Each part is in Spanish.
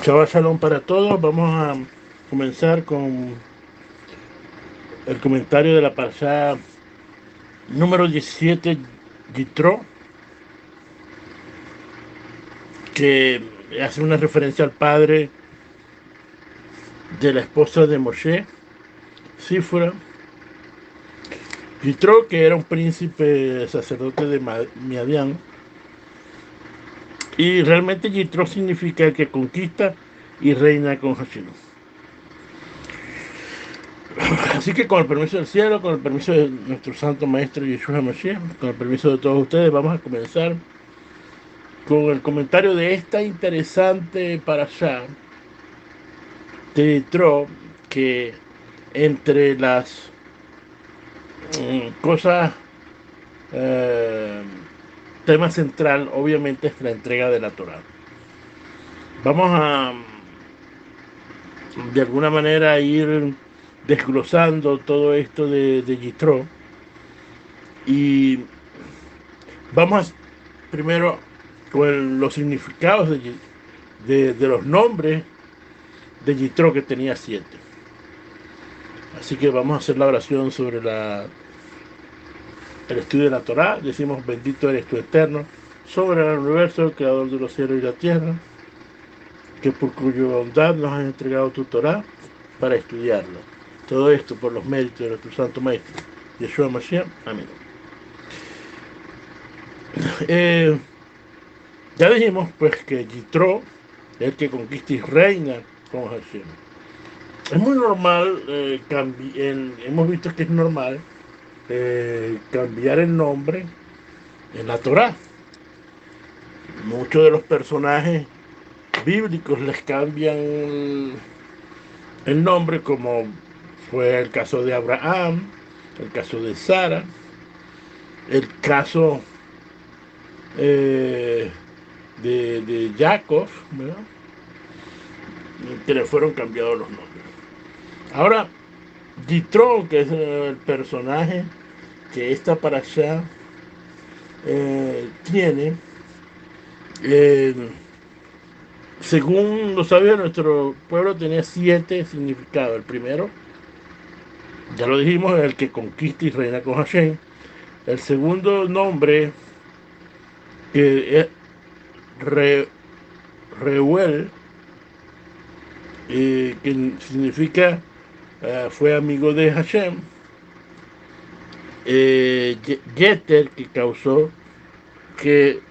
Shabbat Shalom para todos. Vamos a comenzar con el comentario de la parashá número 17, Yitro, que hace una referencia al padre de la esposa de Moshe, Sifra. Yitro, que era un príncipe sacerdote de Midian. Y realmente Yitro significa el que conquista y reina con Hashem. Así que con el permiso del cielo, con el permiso de nuestro santo maestro Yeshua Mashiach, con el permiso de todos ustedes, vamos a comenzar con el comentario de esta interesante parashá de Yitro, que entre las cosas, eh, tema central obviamente es la entrega de la Torá. Vamos a de alguna manera ir desglosando todo esto de Yitro, y vamos primero con los significados de los nombres de Yitro, que tenía 7. Así que vamos a hacer la oración sobre el estudio de la Torá. Decimos: bendito eres tú, eterno, sobre el universo, el creador de los cielos y la tierra, que por cuya bondad nos has entregado tu Torá para estudiarla. Todo esto por los méritos de nuestro santo maestro Yeshua Mashiach. Amén. Eh, ya dijimos pues que Yitro es el que conquista y reina con Hashem. Es muy normal, hemos visto que es normal cambiar el nombre en la Torá. Muchos de los personajes bíblicos les cambian el nombre, como fue el caso de Abraham, el caso de Sara, el caso de Jacob, ¿verdad? Que le fueron cambiados los nombres. Ahora, Yitro, que es el personaje que esta parashá tiene, eh, según lo sabios de nuestro pueblo, tenía 7 significados. El primero, ya lo dijimos, es el que conquista y reina con Hashem. El segundo nombre, que es Reuel, que significa fue amigo de Hashem. Yeter, que causó que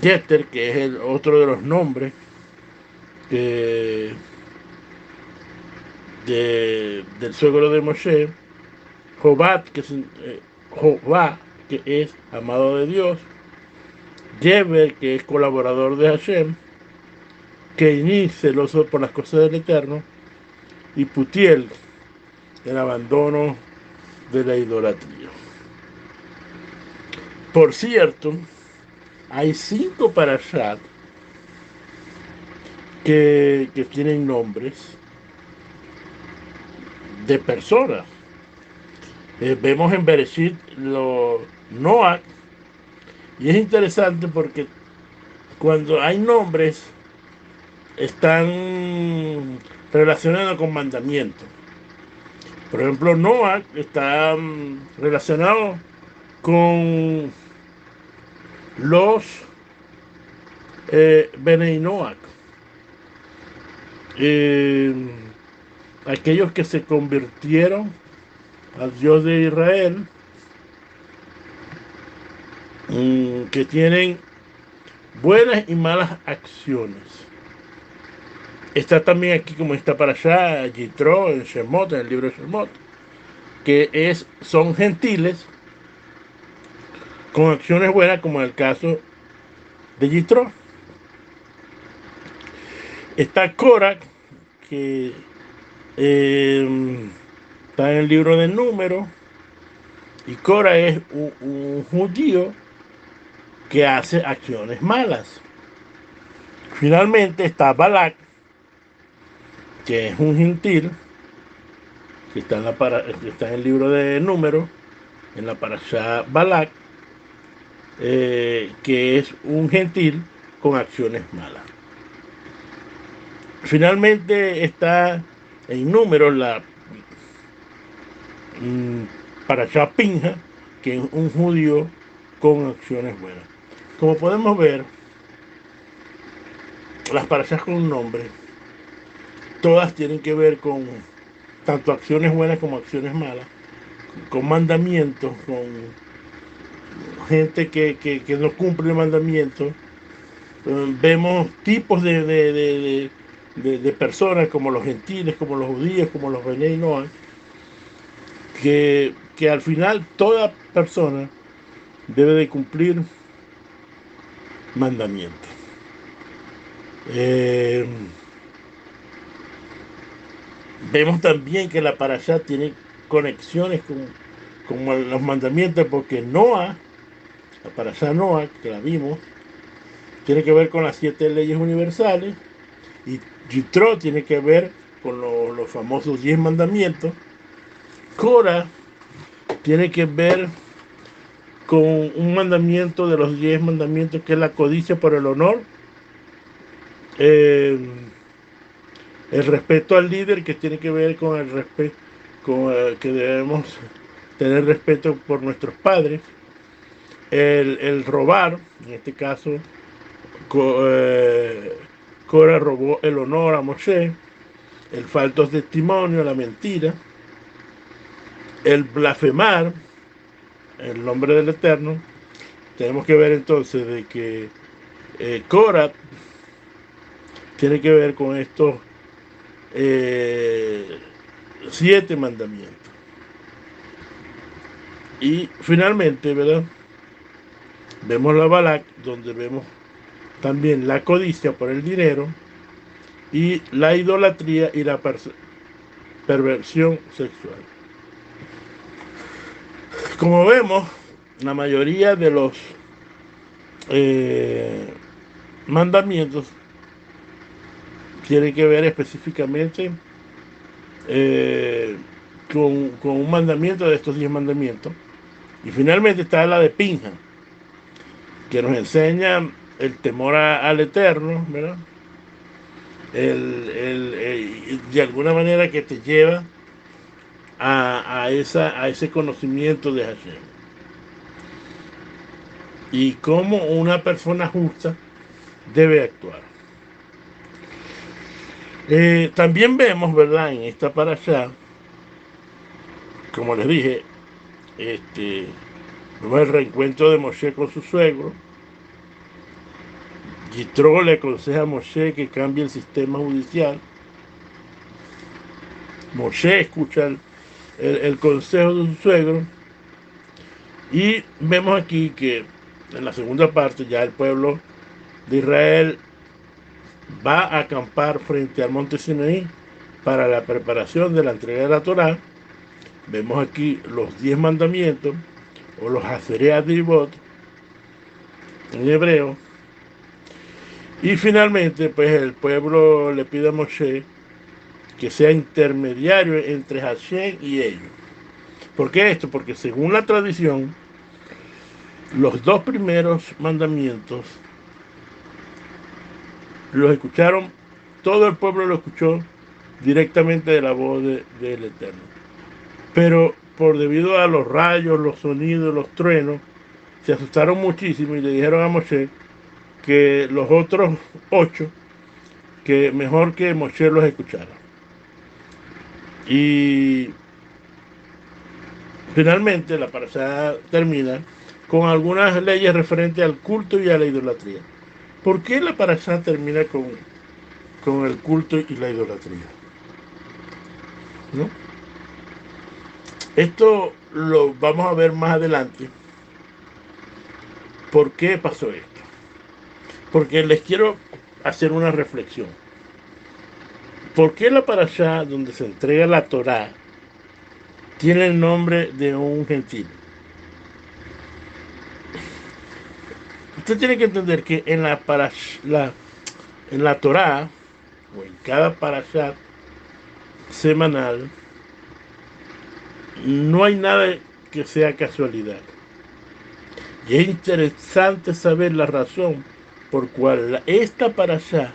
Yeter, que es el otro de los nombres del suegro de Moshe. Jobat, Jobá, que es amado de Dios. Yeber, que es colaborador de Hashem. Keini, celoso por las cosas del Eterno. Y Putiel, el abandono de la idolatría. Por cierto, hay 5 parashat que tienen nombres de personas. Vemos en Bereshit Noah, y es interesante porque cuando hay nombres están relacionados con mandamientos. Por ejemplo, Noah está relacionado con los Benei Noach, aquellos que se convirtieron al Dios de Israel, que tienen buenas y malas acciones. Está también aquí, como está para allá, Yitro en Shemot, en el libro de Shemot, que son gentiles con acciones buenas, como en el caso de Yitro. Está Korah, que está en el libro de Números, y Korah es un judío que hace acciones malas. Finalmente está Balak, que es un gentil, que está en el libro de Números, en la parashá Balak, que es un gentil con acciones malas. Finalmente está en números la Parashá Pinja, que es un judío con acciones buenas. Como podemos ver, las parashas con un nombre, todas tienen que ver con tanto acciones buenas como acciones malas, con mandamientos, con gente que no cumple el mandamiento. Vemos tipos de personas como los gentiles, como los judíos, como los Bené Noah, que al final toda persona debe de cumplir mandamientos. Eh, Vemos también que la parashá tiene conexiones con los mandamientos, porque Noah, la parashá Noah, que la vimos, tiene que ver con las 7 leyes universales, y Yitro tiene que ver con los famosos 10 mandamientos. Cora tiene que ver con un mandamiento de los 10 mandamientos, que es la codicia por el honor, eh, el respeto al líder, que tiene que ver con el respeto, que debemos tener respeto por nuestros padres, el robar, en este caso, Cora robó el honor a Moshe, el falso testimonio, la mentira, el blasfemar, el nombre del Eterno. Tenemos que ver entonces de que Cora tiene que ver con estos 7 mandamientos. Y finalmente, ¿verdad? Vemos la Balak, donde vemos también la codicia por el dinero y la idolatría y la perversión sexual. Como vemos, la mayoría de los mandamientos tienen que ver específicamente eh, con un mandamiento de estos 10 mandamientos. Y finalmente está la de Pinja, que nos enseña el temor al Eterno, ¿verdad? De alguna manera que te lleva a ese conocimiento de Hashem. Y cómo una persona justa debe actuar. También vemos, ¿verdad?, en esta parashá, como les dije, vemos el reencuentro de Moshe con su suegro. Yitro le aconseja a Moshe que cambie el sistema judicial. Moshe escucha el consejo de su suegro. Y vemos aquí que en la segunda parte ya el pueblo de Israel va a acampar frente al monte Sinaí para la preparación de la entrega de la Torá. Vemos aquí los 10 mandamientos, o los Haserei Adibot en hebreo. Y finalmente, pues el pueblo le pide a Moshe que sea intermediario entre Hashem y ellos. ¿Por qué esto? Porque según la tradición, los 2 primeros mandamientos los escucharon, todo el pueblo lo escuchó directamente de la voz del Eterno. Pero por debido a los rayos, los sonidos, los truenos, se asustaron muchísimo y le dijeron a Moshe que los otros 8, que mejor que Moshe los escuchara. Y finalmente la parashá termina con algunas leyes referentes al culto y a la idolatría. ¿Por qué la parashá termina con el culto y la idolatría? ¿No? Esto lo vamos a ver más adelante. ¿Por qué pasó esto? Porque les quiero hacer una reflexión. ¿Por qué la parashá donde se entrega la Torá tiene el nombre de un gentil? Usted tiene que entender que en la Torá, o en cada parashá semanal, no hay nada que sea casualidad. Y es interesante saber la razón por cual esta parashá,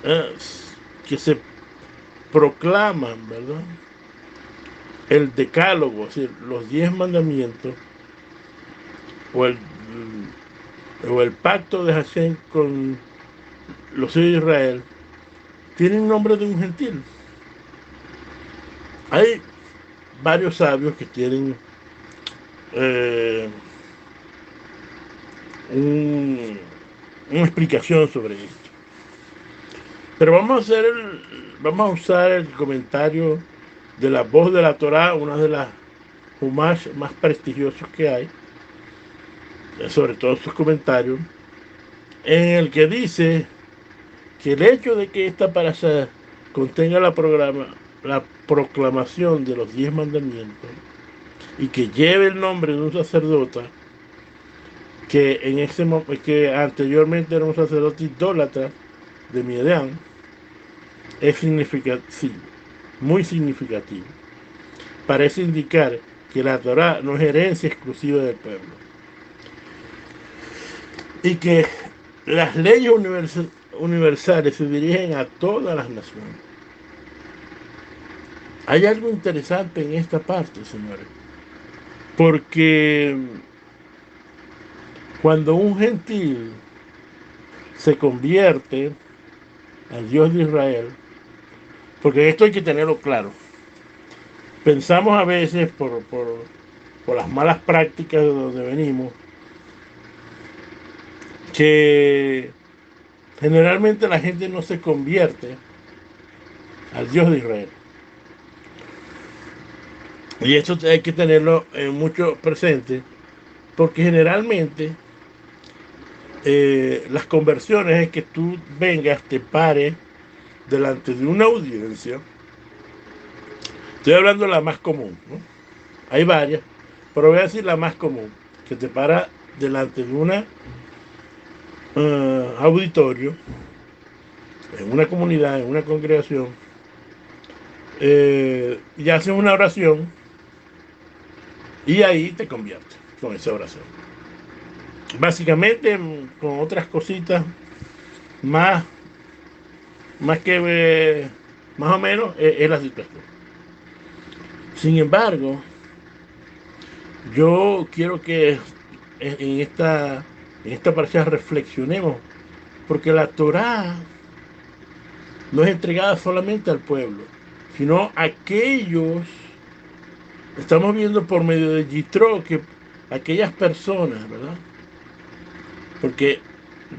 ¿verdad? Que se proclaman, ¿verdad? El decálogo, es decir, los 10 mandamientos, o el pacto de Hashem con los hijos de Israel, tienen nombre de un gentil. Hay varios sabios que tienen eh, un, una explicación sobre esto. Pero vamos a usar el comentario de la voz de la Torá, una de las Humash más prestigiosos que hay, sobre todo sus comentarios, en el que dice que el hecho de que esta parasha contenga la proclamación de los 10 mandamientos y que lleve el nombre de un sacerdote que anteriormente era un sacerdote idólatra de Midian, es significativo, muy significativo. Parece indicar que la Torá no es herencia exclusiva del pueblo y que las leyes universales se dirigen a todas las naciones. Hay algo interesante en esta parte, señores, porque cuando un gentil se convierte al Dios de Israel, porque esto hay que tenerlo claro, pensamos a veces por las malas prácticas de donde venimos, que generalmente la gente no se convierte al Dios de Israel. Y eso hay que tenerlo mucho presente, porque generalmente las conversiones es que tú vengas, te pares delante de una audiencia. Estoy hablando de la más común, ¿no? Hay varias, pero voy a decir la más común, que te para delante de una auditorio, en una comunidad, en una congregación, y haces una oración y ahí te conviertes con esa oración. Básicamente, con otras cositas más, más que más o menos es la situación. Sin embargo, yo quiero que en esta parcial reflexionemos, porque la Torá no es entregada solamente al pueblo, sino a aquellos, estamos viendo por medio de Yitro, que aquellas personas, ¿verdad? Porque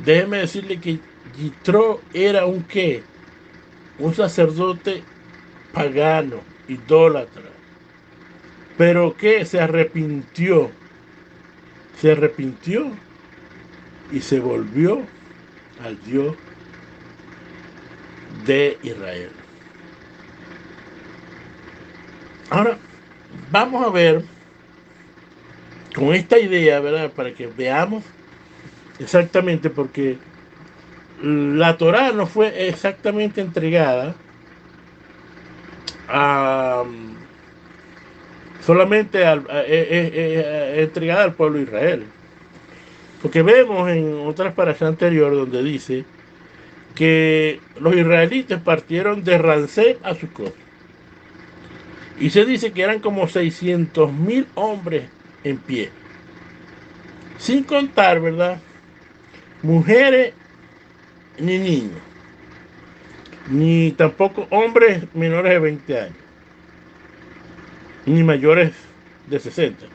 déjeme decirle que Yitro era un qué, un sacerdote pagano, idólatra, pero que se arrepintió y se volvió al Dios de Israel. Ahora, vamos a ver con esta idea, ¿verdad? Para que veamos exactamente, porque la Torá no fue exactamente entregada a, solamente entregada al pueblo de Israel. Porque vemos en otras parashas anteriores donde dice que los israelitas partieron de Ramsés a Sucot. Y se dice que eran como 600.000 hombres en pie. Sin contar, ¿verdad? Mujeres ni niños. Ni tampoco hombres menores de 20 años. Ni mayores de 60.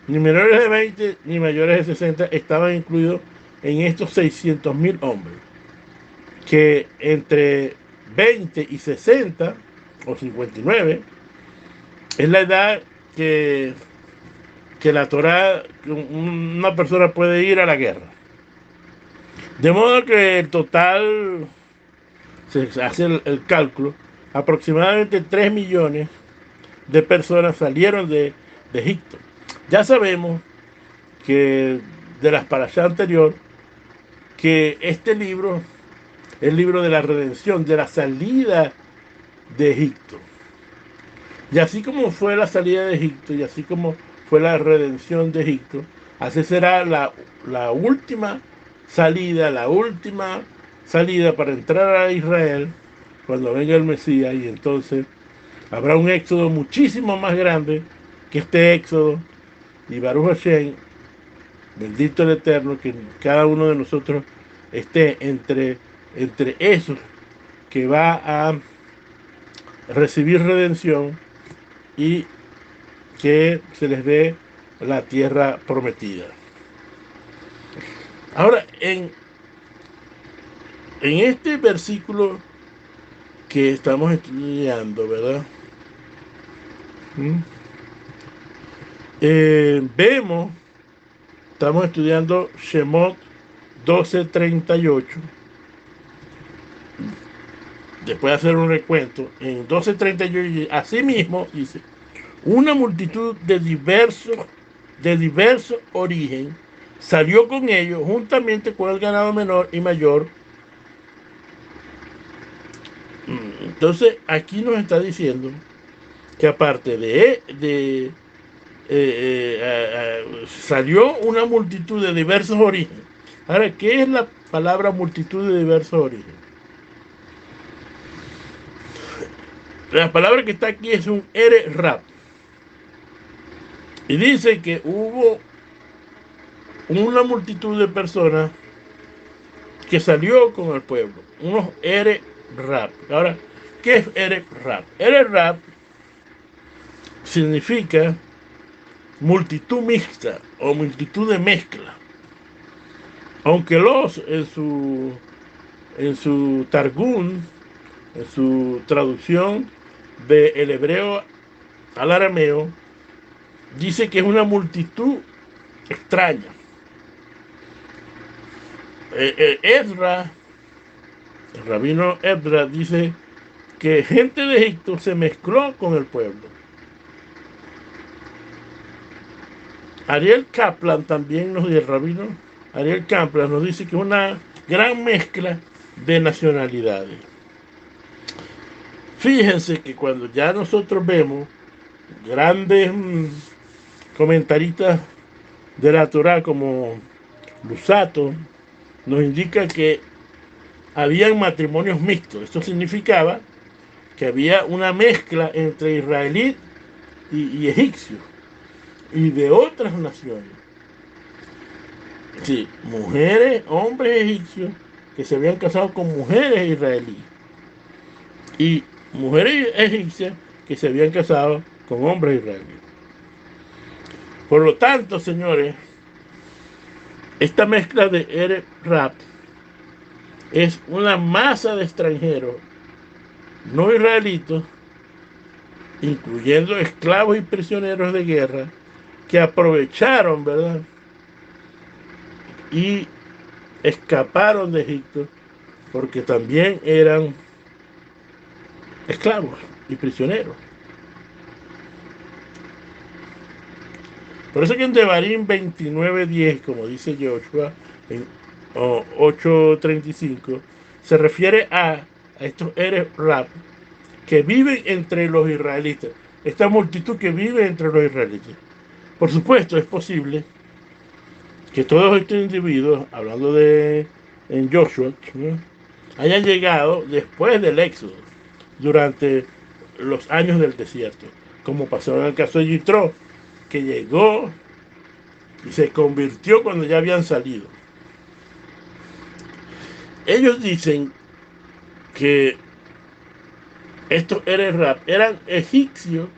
Ni menores de 20 ni mayores de 60 estaban incluidos en estos 600.000 hombres. Que entre 20 y 60 o 59 es la edad que la Torá, una persona puede ir a la guerra. De modo que el total, se hace el cálculo, aproximadamente 3 millones de personas salieron de Egipto. Ya sabemos que de las parashas anterior, que este libro es el libro de la redención, de la salida de Egipto. Y así como fue la salida de Egipto, y así como fue la redención de Egipto, así será la última salida, la última salida para entrar a Israel cuando venga el Mesías, y entonces habrá un éxodo muchísimo más grande que este éxodo. Y Baruch Hashem, bendito el Eterno, que cada uno de nosotros esté entre esos que va a recibir redención y que se les dé la tierra prometida. Ahora, en este versículo que estamos estudiando, ¿verdad? Vemos, estamos estudiando Shemot 12:38. Después de hacer un recuento, en 12:38, así mismo dice: una multitud de diverso origen salió con ellos, juntamente con el ganado menor y mayor. Entonces, aquí nos está diciendo que aparte salió una multitud de diversos orígenes. Ahora, ¿qué es la palabra multitud de diversos orígenes? La palabra que está aquí es un ere rap. Y dice que hubo una multitud de personas que salió con el pueblo, unos ere rap. Ahora, ¿qué es ere rap? Ere rap significa multitud mixta o multitud de mezcla. Aunque los en su Targum, en su traducción del hebreo al arameo, dice que es una multitud extraña. Ezra, el rabino Ezra, dice que gente de Egipto se mezcló con el pueblo. Ariel Kaplan también el rabino Ariel Kaplan nos dice que es una gran mezcla de nacionalidades. Fíjense que cuando ya nosotros vemos grandes comentaristas de la Torá como Lusato, nos indica que habían matrimonios mixtos. Esto significaba que había una mezcla entre israelí y egipcio y de otras naciones. Sí, mujeres, hombres egipcios que se habían casado con mujeres israelíes y mujeres egipcias que se habían casado con hombres israelíes. Por lo tanto, señores, esta mezcla de Ere Rap es una masa de extranjeros no israelitos, incluyendo esclavos y prisioneros de guerra, que aprovecharon, ¿verdad? Y escaparon de Egipto porque también eran esclavos y prisioneros. Por eso que en Devarim 29:10, como dice Joshua, en 8:35, se refiere a estos Eres Rap que viven entre los israelitas. Esta multitud que vive entre los israelitas. Por supuesto, es posible que todos estos individuos, hablando en Joshua, ¿no?, hayan llegado después del éxodo, durante los años del desierto, como pasó en el caso de Yitro, que llegó y se convirtió cuando ya habían salido. Ellos dicen que estos eran egipcios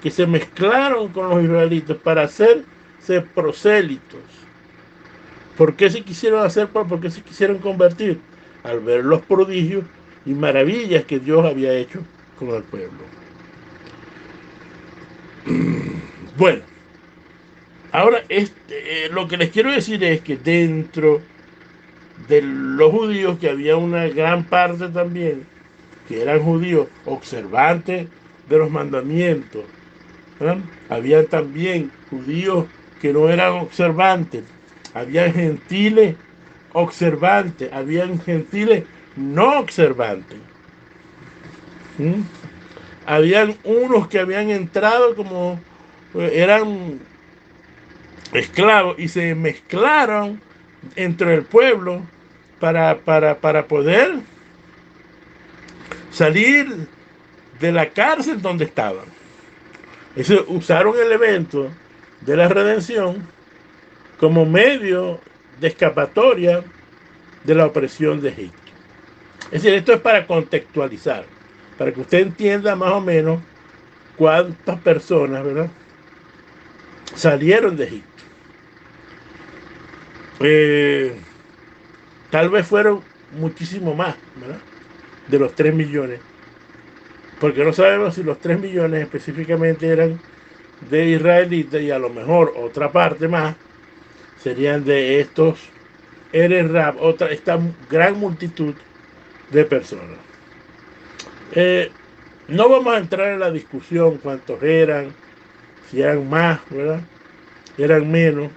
que se mezclaron con los israelitas para hacerse prosélitos. ¿Por qué se quisieron hacer? ¿Por qué se quisieron convertir? Al ver los prodigios y maravillas que Dios había hecho con el pueblo. Bueno, ahora lo que les quiero decir es que dentro de los judíos, que había una gran parte también que eran judíos observantes de los mandamientos, ¿verdad? Había también judíos que no eran observantes, había gentiles observantes, habían gentiles no observantes. Habían unos que habían entrado como eran esclavos y se mezclaron, entre el pueblo para poder salir de la cárcel donde estaban. Eso, usaron el evento de la redención como medio de escapatoria de la opresión de Egipto. Es decir, esto es para contextualizar, para que usted entienda más o menos cuántas personas, ¿verdad?, salieron de Egipto. Eh, Tal vez fueron muchísimo más, ¿verdad?, de los 3 millones, porque no sabemos si los 3 millones específicamente eran de israelitas y a lo mejor otra parte más serían de estos Eres Rap, esta gran multitud de personas. Eh, no vamos a entrar en la discusión cuántos eran, si eran más, ¿verdad?, eran menos.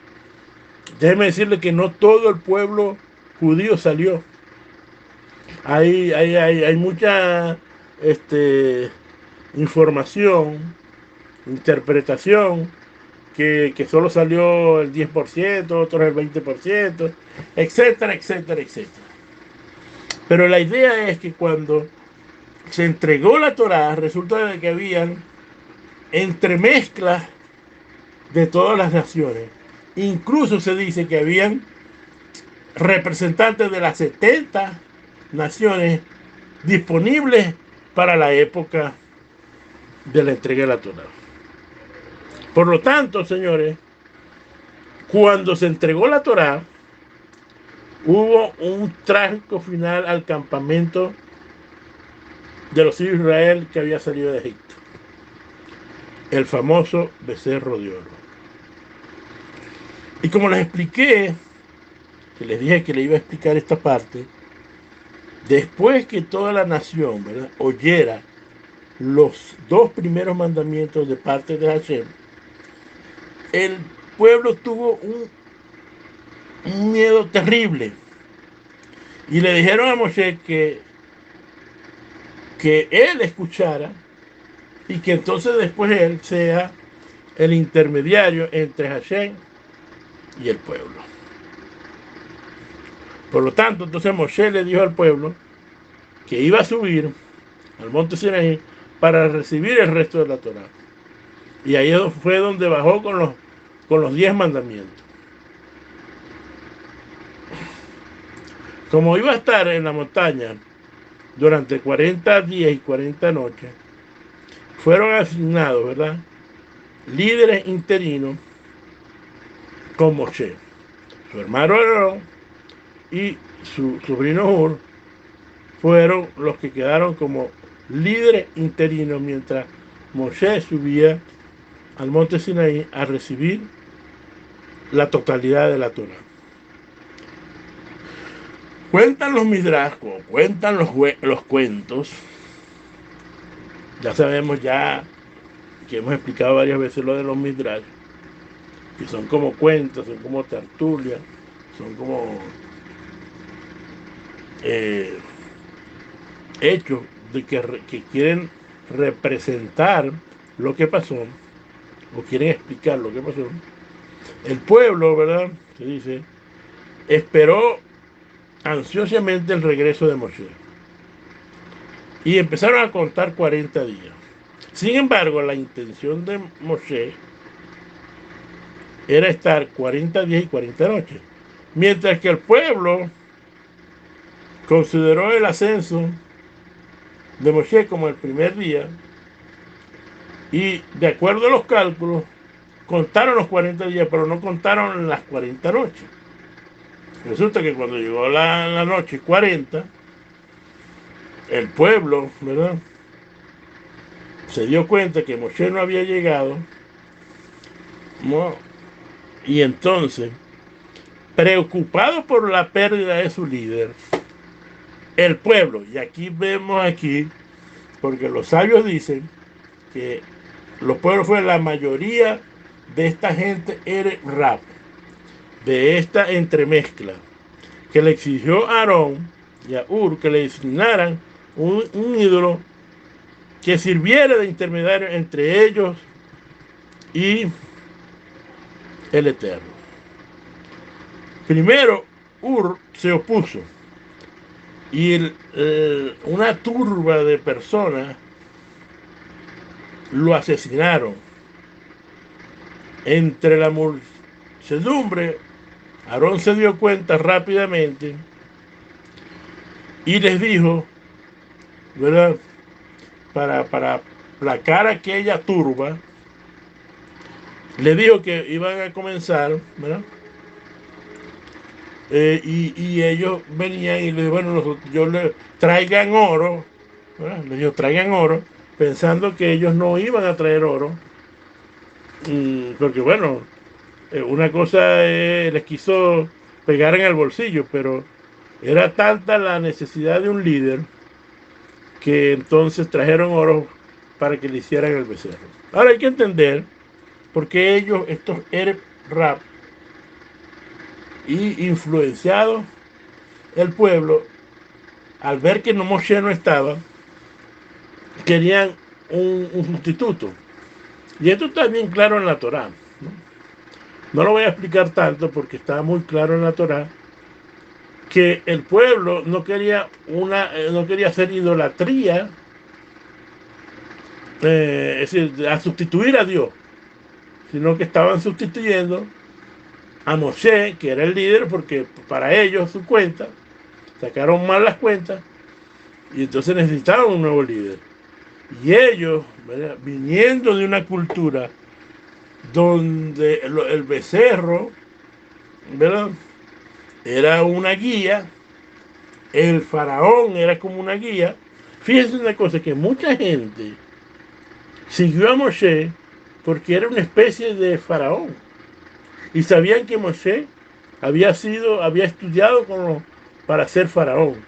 Déjeme decirle que no todo el pueblo judío salió. Hay mucha información, interpretación, que solo salió el 10%, otros el 20%, etcétera, etcétera, etcétera. Pero la idea es que cuando se entregó la Torá, resulta de que habían entremezclas de todas las naciones. Incluso se dice que habían representantes de las 70 naciones disponibles para la época de la entrega de la Torá. Por lo tanto, señores, cuando se entregó la Torá, hubo un trágico final al campamento de los hijos de Israel que había salido de Egipto. El famoso becerro de oro. Y como les expliqué, que les dije que le iba a explicar esta parte, después que toda la nación, ¿verdad?, oyera los 2 primeros mandamientos de parte de Hashem, el pueblo tuvo un miedo terrible. Y le dijeron a Moshe que él escuchara y que entonces después él sea el intermediario entre Hashem y el pueblo. Por lo tanto, entonces Moshe le dijo al pueblo que iba a subir al monte Sinaí para recibir el resto de la Torá. Y ahí fue donde bajó con los 10 mandamientos. Como iba a estar en la montaña durante 40 días y 40 noches, fueron asignados, ¿verdad?, líderes interinos con Moshe, su hermano Aarón y su sobrino Hur fueron los que quedaron como líderes interinos mientras Moshe subía al monte Sinaí a recibir la totalidad de la Torá. Cuentan los midrash, cuentan los cuentos. Ya sabemos ya que hemos explicado varias veces lo de los midrash, que son como cuentos, son como tertulias, son como hechos de que quieren representar lo que pasó o quieren explicar lo que pasó. El pueblo, ¿verdad?, se dice, esperó ansiosamente el regreso de Moshe y empezaron a contar 40 días. Sin embargo, la intención de Moshe era estar 40 días y 40 noches, mientras que el pueblo consideró el ascenso de Moshe como el primer día y, de acuerdo a los cálculos, contaron los 40 días, pero no contaron las 40 noches. Resulta que cuando llegó la noche 40, el pueblo, ¿verdad?, se dio cuenta que Moshe no había llegado, ¿no?, y entonces, preocupado por la pérdida de su líder, el pueblo, y aquí vemos porque los sabios dicen que los pueblos fueron la mayoría de esta gente Eres Rap, de esta entremezcla, que le exigió a Aarón y a Ur que le designaran un ídolo que sirviera de intermediario entre ellos y el Eterno. Primero, Ur se opuso y una turba de personas lo asesinaron. Entre la muchedumbre, Aarón se dio cuenta rápidamente y les dijo, ¿verdad? Para aplacar aquella turba, le dijo que iban a comenzar, ¿verdad? Y ellos venían y le dijo, bueno, yo le traigan oro, ¿verdad? Les dijo, traigan oro, pensando que ellos no iban a traer oro, porque bueno, una cosa les quiso pegar en el bolsillo, pero era tanta la necesidad de un líder que entonces trajeron oro para que le hicieran el becerro. Ahora hay que entender por qué ellos, estos Ereb Rap, y influenciados el pueblo, al ver que Moshe no estaba, querían un sustituto. Y esto está bien claro en la Torá. No lo voy a explicar tanto porque está muy claro en la Torá que el pueblo no quería hacer idolatría, es decir, a sustituir a Dios, sino que estaban sustituyendo a Moshe, que era el líder, porque para ellos su cuenta, sacaron mal las cuentas y entonces necesitaban un nuevo líder. Y ellos, ¿verdad? Viniendo de una cultura donde el becerro, ¿verdad? Era una guía, el faraón era como una guía. Fíjense una cosa, que mucha gente siguió a Moshe porque era una especie de faraón. Y sabían que Moshe había estudiado para ser faraón.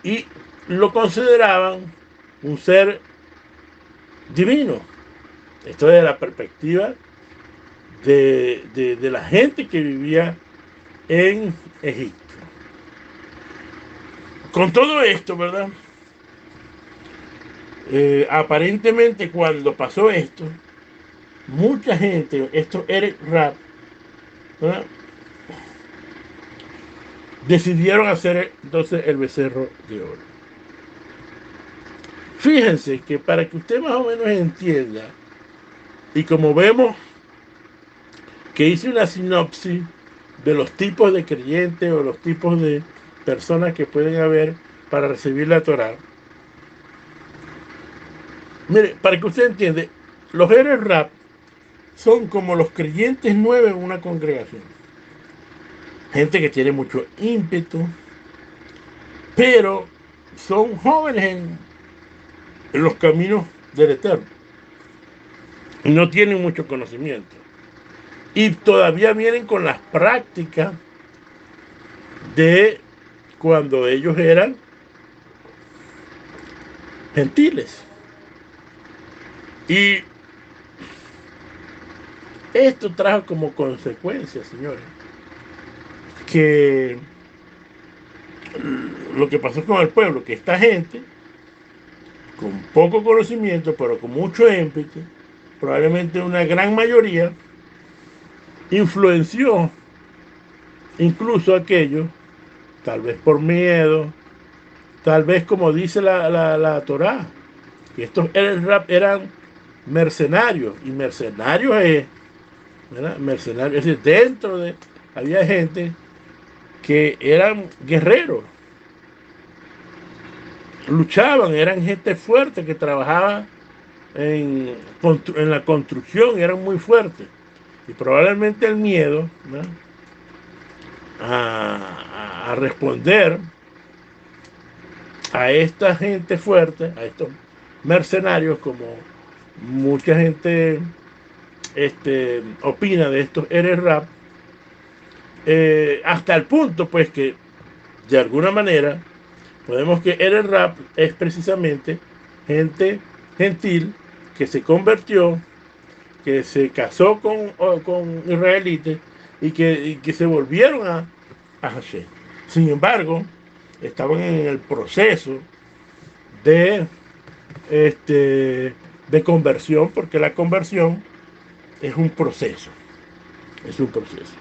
Y lo consideraban un ser divino. Esto es de la perspectiva de la gente que vivía en Egipto. Con todo esto, ¿verdad? Aparentemente cuando pasó esto, mucha gente, estos Eric Rap, ¿verdad? Decidieron hacer entonces el becerro de oro. Fíjense que para que usted más o menos entienda, y como vemos que hice una sinopsis de los tipos de creyentes o los tipos de personas que pueden haber para recibir la Torá. Mire, para que usted entienda, los Eres Rap son como los creyentes nuevos en una congregación. Gente que tiene mucho ímpetu, pero son jóvenes en los caminos del Eterno. Y no tienen mucho conocimiento. Y todavía vienen con las prácticas de cuando ellos eran gentiles. Y esto trajo como consecuencia, señores, que lo que pasó con el pueblo, que esta gente, con poco conocimiento, pero con mucho ímpetu, probablemente una gran mayoría, influenció incluso a aquellos, tal vez por miedo, tal vez como dice la Torá, que estos eran mercenarios, y mercenarios es, ¿verdad? Mercenarios, es decir, había gente que eran guerreros, luchaban, eran gente fuerte que trabajaba en la construcción, eran muy fuertes. Y probablemente el miedo, ¿no? a responder a esta gente fuerte, a estos mercenarios, como mucha gente opina de estos Eres Rap, hasta el punto pues que de alguna manera podemos que Eres Rap es precisamente gente gentil que se convirtió, que se casó con israelitas y que se volvieron a Hashem. Sin embargo, estaban en el proceso de, de conversión, porque la conversión es un proceso. Es un proceso.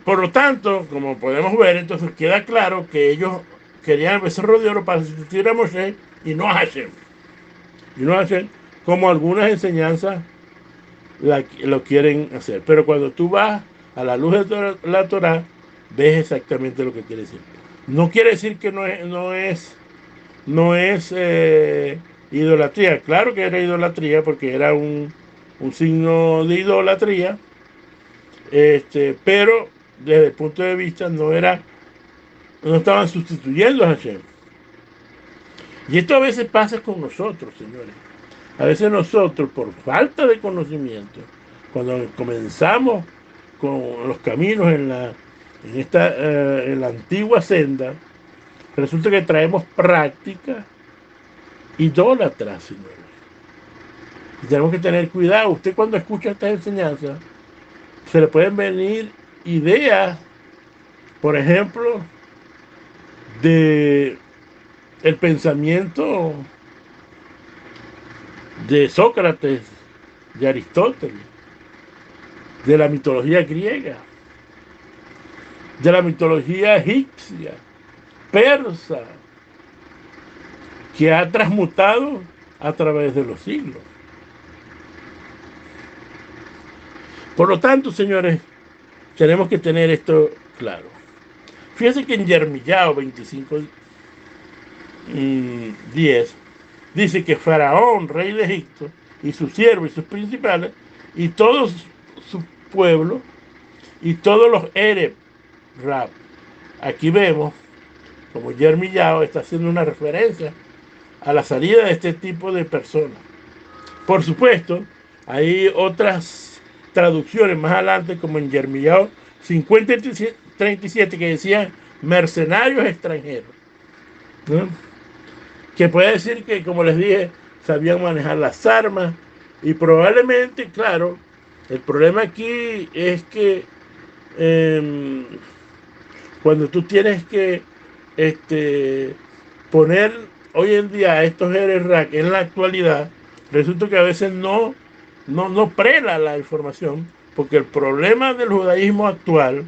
Por lo tanto, como podemos ver, entonces queda claro que ellos querían el becerro de oro para sustituir a Moshe y no a Hashem. Y no a Hashem, como algunas enseñanzas lo quieren hacer. Pero cuando tú vas a la luz de la Torah, ves exactamente lo que quiere decir. No quiere decir que no es idolatría. Claro que era idolatría porque era un signo de idolatría, pero desde el punto de vista no estaban sustituyendo a Hashem. Y esto a veces pasa con nosotros, señores. A veces nosotros, por falta de conocimiento, cuando comenzamos con los caminos en la antigua senda, resulta que traemos prácticas idólatras, señores. Y tenemos que tener cuidado. Usted cuando escucha estas enseñanzas, se le pueden venir ideas, por ejemplo, de el pensamiento de Sócrates, de Aristóteles, de la mitología griega, de la mitología egipcia, persa, que ha transmutado a través de los siglos. Por lo tanto, señores, tenemos que tener esto claro. Fíjense que en Yermillao 25:10 dice que Faraón, rey de Egipto, y sus siervos y sus principales, y todo su pueblo, y todos los Ereb Rab. Aquí vemos como Yermillao está haciendo una referencia a la salida de este tipo de personas. Por supuesto, hay otras traducciones más adelante, como en Yermillao 50:37, que decían mercenarios extranjeros, ¿no? Que puede decir que, como les dije, sabían manejar las armas y probablemente, claro, el problema aquí es que eh, cuando tú tienes que poner hoy en día a estos rack en la actualidad, resulta que a veces no prela la información, porque el problema del judaísmo actual,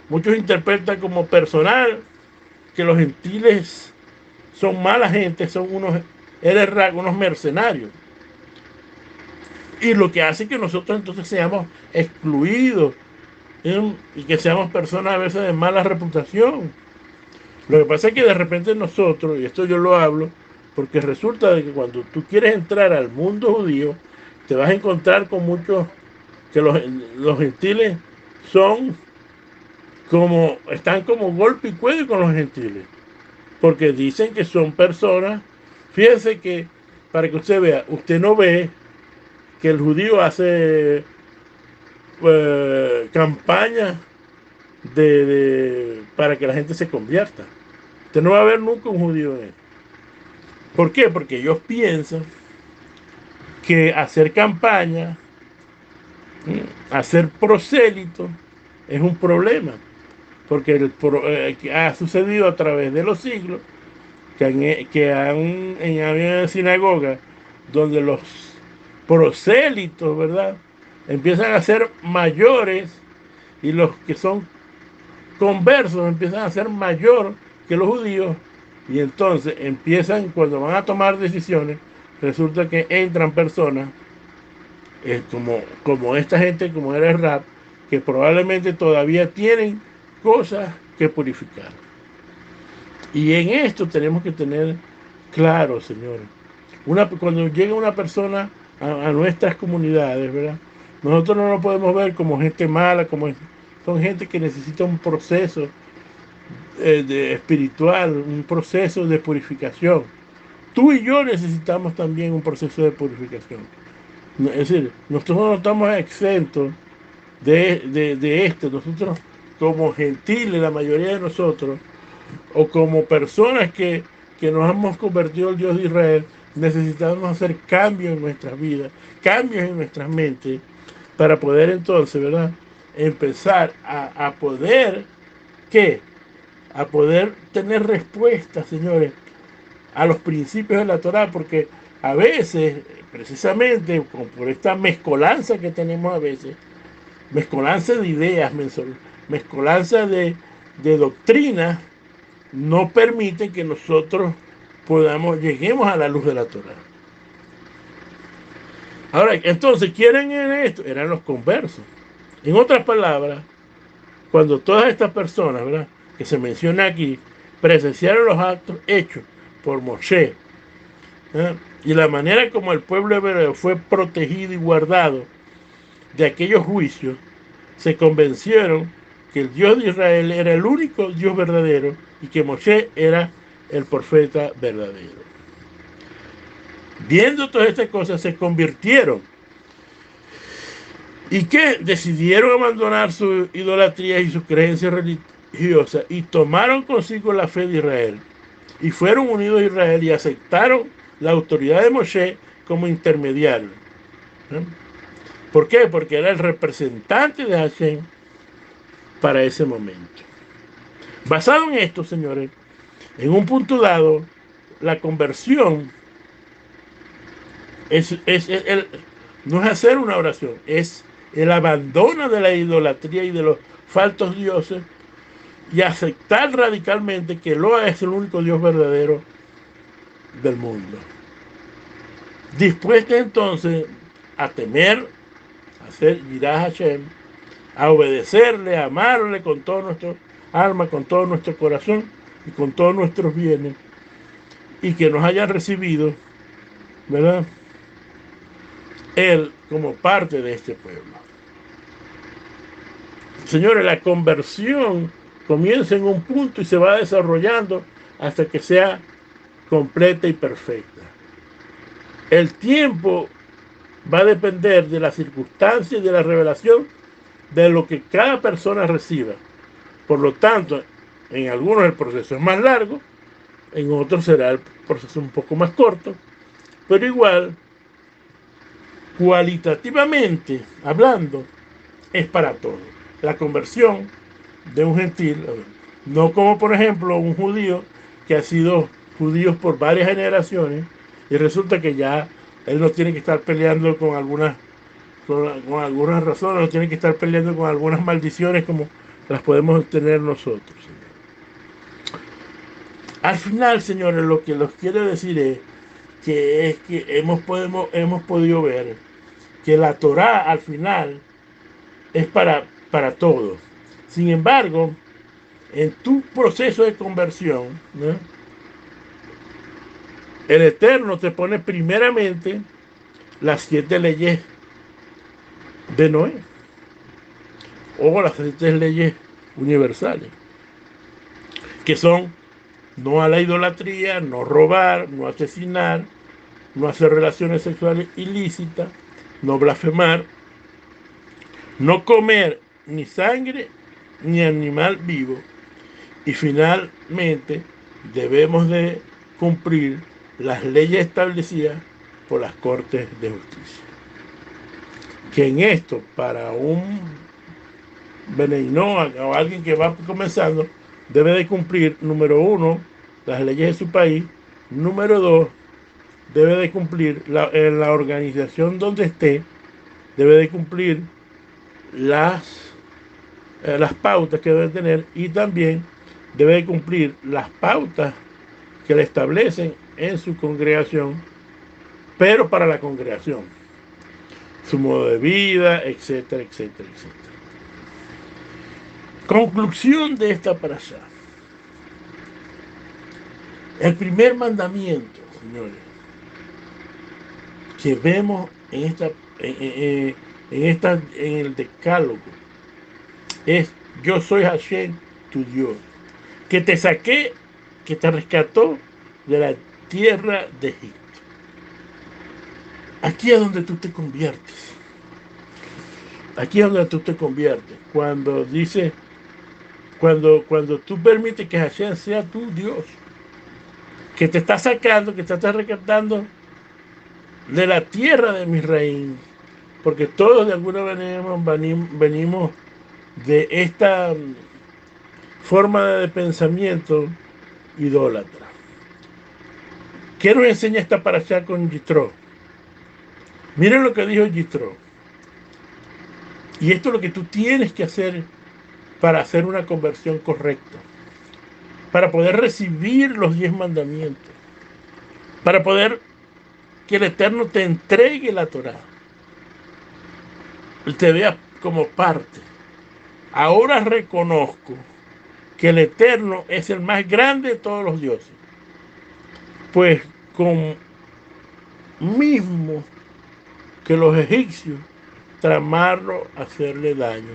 muchos interpretan como personal que los gentiles son mala gente, son unos rack, unos mercenarios. Y lo que hace que nosotros entonces seamos excluidos, y que seamos personas a veces de mala reputación. Lo que pasa es que de repente nosotros, y esto yo lo hablo, porque resulta de que cuando tú quieres entrar al mundo judío, te vas a encontrar con muchos, que los gentiles están como golpe y cuello con los gentiles, porque dicen que son personas. Fíjense que, para que usted vea, usted no ve que el judío hace campaña para que la gente se convierta. Usted no va a ver nunca un judío en esto. ¿Por qué? Porque ellos piensan que hacer campaña, hacer prosélito, es un problema. Porque ha sucedido a través de los siglos había sinagogas donde los prosélitos, ¿verdad?, empiezan a ser mayores y los que son conversos empiezan a ser mayor que los judíos, y entonces cuando van a tomar decisiones, resulta que entran personas como esta gente, como era el rap, que probablemente todavía tienen cosas que purificar. Y en esto tenemos que tener claro, señores, cuando llega una persona a nuestras comunidades, ¿verdad?, nosotros no lo podemos ver como gente mala, son gente que necesita un proceso espiritual, un proceso de purificación. Tú y yo necesitamos también un proceso de purificación. Es decir, nosotros no estamos exentos de esto. Nosotros, como gentiles, la mayoría de nosotros, o como personas que nos hemos convertido al Dios de Israel, necesitamos hacer cambios en nuestras vidas, cambios en nuestras mentes, para poder entonces, ¿verdad?, empezar a poder, ¿qué?, a poder tener respuestas, señores, a los principios de la Torah, porque a veces, precisamente por esta mezcolanza que tenemos a veces, mezcolanza de ideas, mezcolanza de doctrinas, no permiten que nosotros lleguemos a la luz de la Torah. Ahora, entonces, ¿quieren en esto? Eran los conversos. En otras palabras, cuando todas estas personas, ¿verdad?, que se menciona aquí, presenciaron los actos hechos por Moshe, ¿eh?, y la manera como el pueblo hebreo fue protegido y guardado de aquellos juicios, se convencieron que el Dios de Israel era el único Dios verdadero y que Moshe era el profeta verdadero. Viendo todas estas cosas, se convirtieron y que decidieron abandonar su idolatría y sus creencias religiosas y tomaron consigo la fe de Israel y fueron unidos a Israel y aceptaron la autoridad de Moshe como intermediario. ¿Eh? ¿Por qué? Porque era el representante de Hashem para ese momento. Basado en esto, señores, en un punto dado, la conversión no es hacer una oración, es el abandono de la idolatría y de los falsos dioses y aceptar radicalmente que Eloa es el único Dios verdadero del mundo. Dispuesta entonces a temer, a hacer Yirah Hashem, a obedecerle, a amarle con todo nuestro alma, con todo nuestro corazón y con todos nuestros bienes, y que nos hayan recibido, ¿verdad?, Él como parte de este pueblo. Señores, la conversión comienza en un punto y se va desarrollando hasta que sea completa y perfecta. El tiempo va a depender de las circunstancias y de la revelación de lo que cada persona reciba. Por lo tanto, en algunos el proceso es más largo, en otros será el proceso un poco más corto, pero igual, cualitativamente hablando, es para todos. La conversión de un gentil, no como por ejemplo un judío que ha sido judío por varias generaciones y resulta que ya él no tiene que estar peleando con algunas razones, no tiene que estar peleando con algunas maldiciones como las podemos tener nosotros. Al final, señores, lo que los quiero decir es que hemos podido ver que la Torá al final es para todos. Sin embargo, en tu proceso de conversión, ¿no?, el Eterno te pone primeramente las 7 leyes de Noé o las 7 leyes universales, que son no a la idolatría, no robar, no asesinar, no hacer relaciones sexuales ilícitas, no blasfemar, no comer ni sangre ni animal vivo, y finalmente debemos de cumplir las leyes establecidas por las Cortes de Justicia. Que en esto, para un Beneinoa o alguien que va comenzando, debe de cumplir, número 1, las leyes de su país, número 2, debe de cumplir en la organización donde esté, debe de cumplir las pautas que debe tener y también debe de cumplir las pautas que le establecen en su congregación, pero para la congregación, su modo de vida, etcétera, etcétera, etcétera. Conclusión de esta parashá. El primer mandamiento, señores, que vemos en el decálogo es: yo soy Hashem, tu Dios, que te saqué, que te rescató de la tierra de Egipto. Aquí es donde tú te conviertes. Aquí es donde tú te conviertes. Cuando dice, cuando tú permites que Hashem sea tu Dios, que te está sacando, que te está rescatando de la tierra de Misraín, porque todos de alguna manera venimos de esta forma de pensamiento idólatra. ¿Qué nos enseña esta parashá con Yitro? Miren lo que dijo Yitro. Y esto es lo que tú tienes que hacer para hacer una conversión correcta, para poder recibir los 10 mandamientos, para poder que el Eterno te entregue la Torá, te vea como parte. Ahora reconozco que el Eterno es el más grande de todos los dioses, pues con mismo que los egipcios tramaron hacerle daño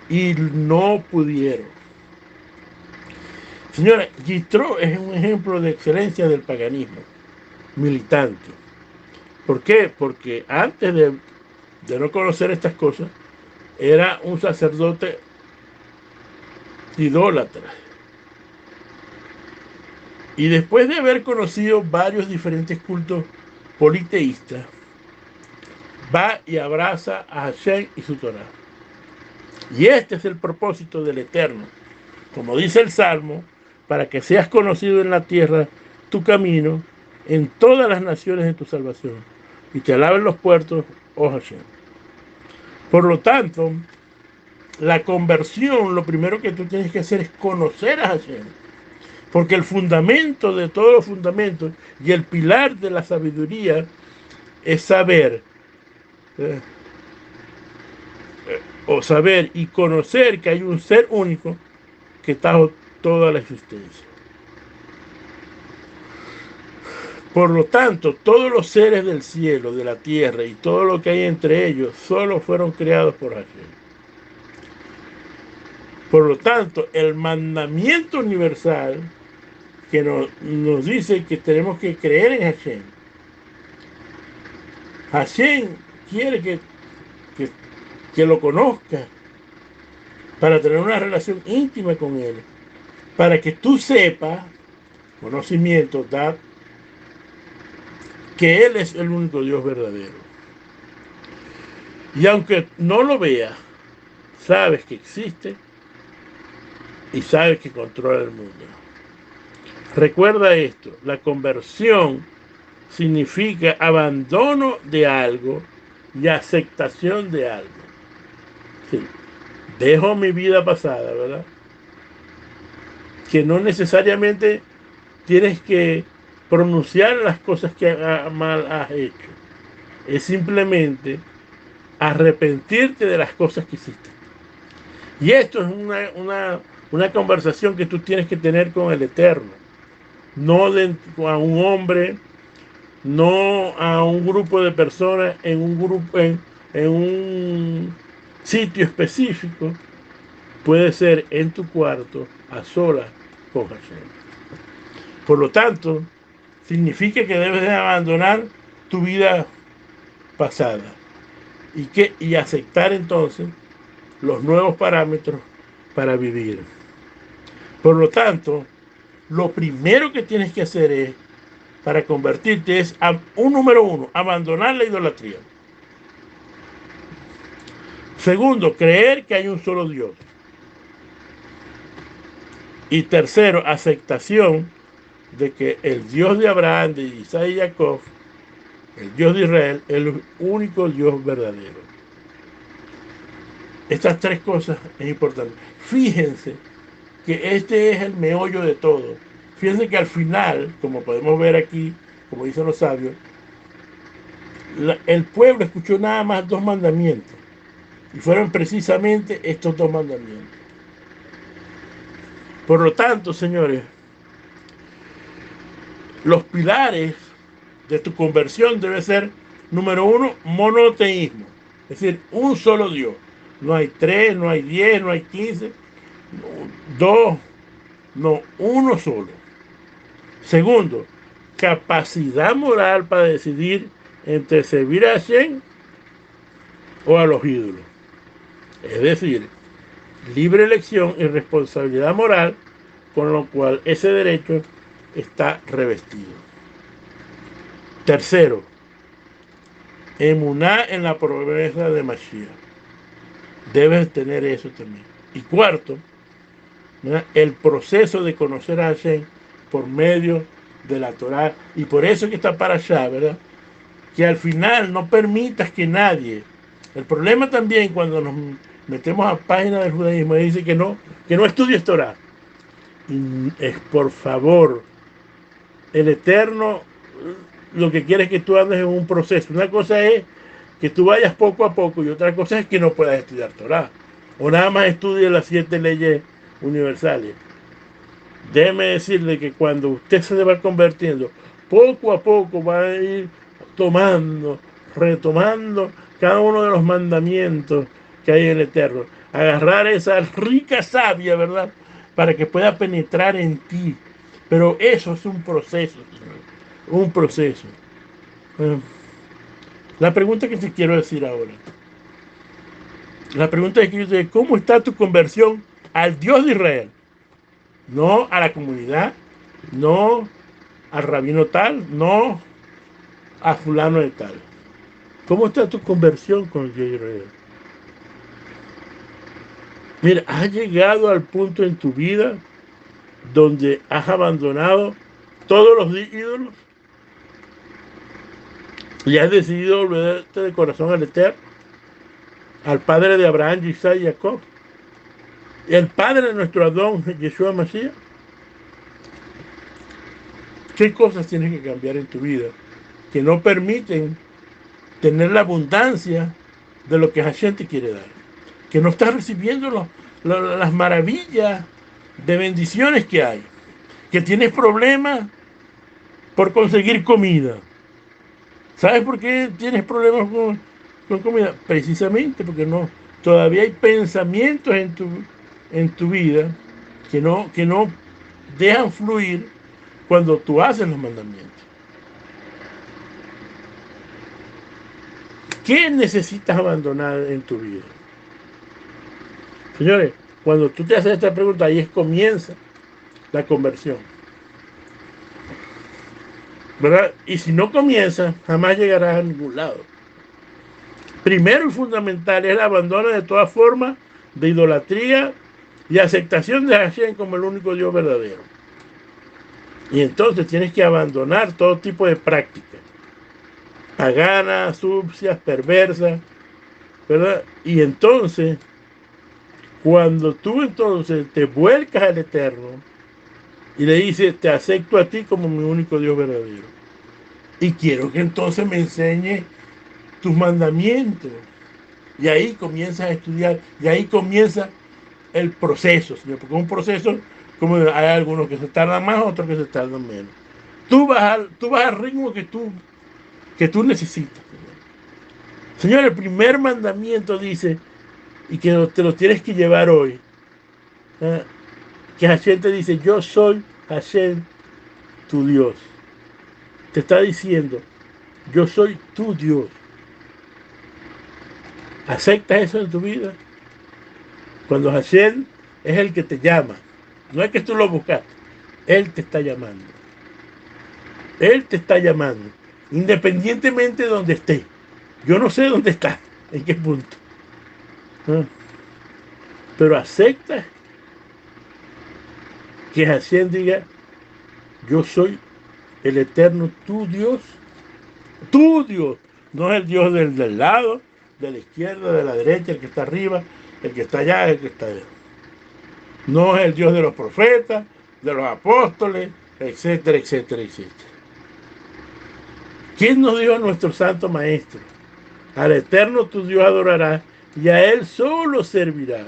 y no pudieron. Señora, Yitro es un ejemplo de excelencia del paganismo militante. ¿Por qué? Porque antes de no conocer estas cosas, era un sacerdote idólatra. Y después de haber conocido varios diferentes cultos politeístas, va y abraza a Hashem y su Torah. Y este es el propósito del Eterno. Como dice el Salmo, para que seas conocido en la tierra tu camino, en todas las naciones de tu salvación, y te alaben los puertos, oh Hashem. Por lo tanto, la conversión, lo primero que tú tienes que hacer es conocer a Hashem. Porque el fundamento de todos los fundamentos y el pilar de la sabiduría es saber, eh, o saber y conocer que hay un ser único que está bajo toda la existencia. Por lo tanto, todos los seres del cielo, de la tierra y todo lo que hay entre ellos, solo fueron creados por Hashem. Por lo tanto, el mandamiento universal que nos dice que tenemos que creer en Hashem. Hashem quiere que, que lo conozcas para tener una relación íntima con Él, para que tú sepas, conocimiento, dar, que Él es el único Dios verdadero. Y aunque no lo veas, sabes que existe y sabes que controla el mundo. Recuerda esto, la conversión significa abandono de algo y aceptación de algo. Sí. Dejo mi vida pasada, ¿verdad? Que no necesariamente tienes que pronunciar las cosas que mal has hecho. Es simplemente arrepentirte de las cosas que hiciste. Y esto es una conversación que tú tienes que tener con el Eterno. No a un hombre, no a un grupo de personas en un grupo, en un sitio específico. Puede ser en tu cuarto, a solas con Hashem. Por lo tanto, significa que debes de abandonar tu vida pasada y aceptar entonces los nuevos parámetros para vivir. Por lo tanto, lo primero que tienes que hacer es, para convertirte, es número uno, abandonar la idolatría. Segundo, creer que hay un solo Dios. Y tercero, aceptación de que el Dios de Abraham, de Isaac y Jacob, el Dios de Israel, es el único Dios verdadero. Estas tres cosas es importante. Fíjense que este es el meollo de todo. Fíjense que al final, como podemos ver aquí, como dicen los sabios, el pueblo escuchó nada más 2 mandamientos. Y fueron precisamente estos 2 mandamientos. Por lo tanto, señores, los pilares de tu conversión debe ser, número uno, monoteísmo. Es decir, un solo Dios. No hay 3, no hay 10, no hay 15, 2, no, uno solo. Segundo, capacidad moral para decidir entre servir a Hashem o a los ídolos. Es decir, libre elección y responsabilidad moral, con lo cual ese derecho está revestido. Tercero, emuná en la promesa de Mashiach. Debes tener eso también. Y cuarto, ¿verdad?, el proceso de conocer a Hashem por medio de la Torá. Y por eso que está para allá, ¿verdad? Que al final no permitas que nadie El problema también cuando nos metemos a páginas del judaísmo y dice que no estudies Torah. Y es por favor, el Eterno lo que quiere es que tú andes en un proceso. Una cosa es que tú vayas poco a poco y otra cosa es que no puedas estudiar Torah. O nada más estudies las 7 leyes universales. Déjeme decirle que cuando usted se va convirtiendo, poco a poco va a ir tomando, retomando cada uno de los mandamientos que hay en el Eterno. Agarrar esa rica savia, ¿verdad? Para que pueda penetrar en ti. Pero eso es un proceso, un proceso. Eh, La pregunta que te quiero decir ahora, la pregunta es que ¿cómo está tu conversión al Dios de Israel? No a la comunidad, no al rabino tal, no a fulano de tal. ¿Cómo está tu conversión con el Dios de Israel? Mira, has llegado al punto en tu vida donde has abandonado todos los ídolos y has decidido volverte de corazón al Eterno, al Padre de Abraham, Isaac y Jacob, y el Padre de nuestro Adón, Yeshua Mashiach. ¿Qué cosas tienes que cambiar en tu vida que no permiten tener la abundancia de lo que Hashem te quiere dar? Que no estás recibiendo las maravillas de bendiciones que hay. Que tienes problemas por conseguir comida. ¿Sabes por qué tienes problemas con comida? Precisamente porque no, todavía hay pensamientos en tu vida que no dejan fluir cuando tú haces los mandamientos. ¿Qué necesitas abandonar en tu vida? Señores, cuando tú te haces esta pregunta, ahí comienza la conversión. ¿Verdad? Y si no comienza, jamás llegarás a ningún lado. Primero y fundamental es el abandono de toda forma de idolatría y aceptación de Hashem como el único Dios verdadero. Y entonces tienes que abandonar todo tipo de prácticas paganas, sucias, perversas, ¿verdad? Y entonces, cuando tú entonces te vuelcas al Eterno y le dices, te acepto a ti como mi único Dios verdadero. Y quiero que entonces me enseñe tus mandamientos. Y ahí comienzas a estudiar, y ahí comienza el proceso, Señor, porque es un proceso, como hay algunos que se tardan más, otros que se tardan menos. Tú vas al ritmo que tú necesitas. Señor, el primer mandamiento dice, y que te lo tienes que llevar hoy, ¿eh? Que Hashem te dice, yo soy Hashem, tu Dios. Te está diciendo, yo soy tu Dios. ¿Aceptas eso en tu vida? Cuando Hashem es el que te llama, no es que tú lo buscas, Él te está llamando. Él te está llamando, independientemente de donde esté. Yo no sé dónde estás, en qué punto. ¿No? Pero acepta que Hashem diga, yo soy el eterno, tu Dios. No es el Dios del lado, de la izquierda, de la derecha, el que está arriba, el que está allá, el que está allá. No es el Dios de los profetas, de los apóstoles, etcétera, etcétera, etcétera. ¿Quién nos dio a nuestro santo maestro? Al eterno tu Dios adorarás y a él solo servirás.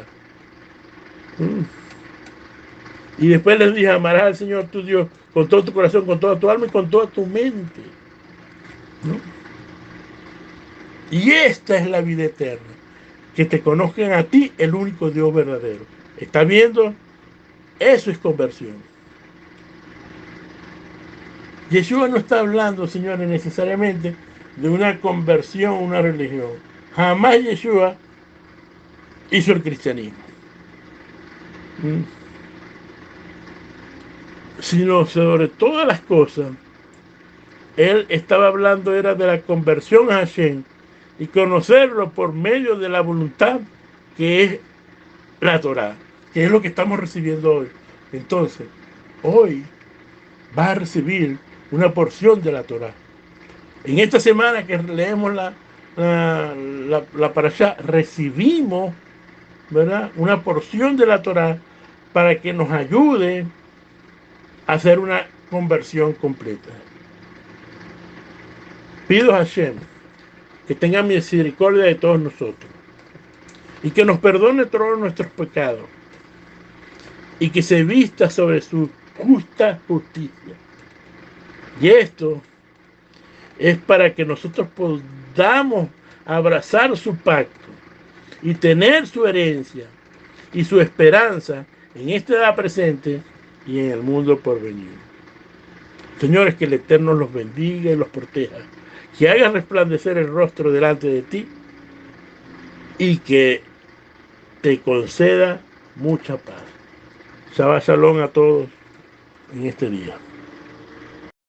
Y después les dije, amarás al Señor tu Dios con todo tu corazón, con toda tu alma y con toda tu mente. ¿No? Y esta es la vida eterna, que te conozcan a ti, el único Dios verdadero. ¿Estás viendo? Eso es conversión. Yeshua no está hablando, señores, necesariamente de una conversión, una religión. Jamás Yeshua hizo el cristianismo. Sino sobre todas las cosas, él estaba hablando era de la conversión a Hashem y conocerlo por medio de la voluntad que es la Torah, que es lo que estamos recibiendo hoy. Entonces, hoy vas a recibir una porción de la Torah. En esta semana que leemos la parashá, recibimos, ¿verdad?, una porción de la Torá para que nos ayude a hacer una conversión completa. Pido a Hashem que tenga misericordia de todos nosotros y que nos perdone todos nuestros pecados y que se vista sobre su justa justicia. Y esto es para que nosotros podamos abrazar su pacto y tener su herencia y su esperanza en esta edad presente y en el mundo por venir. Señores, que el Eterno los bendiga y los proteja, que haga resplandecer el rostro delante de ti y que te conceda mucha paz. Shabbat Shalom a todos en este día.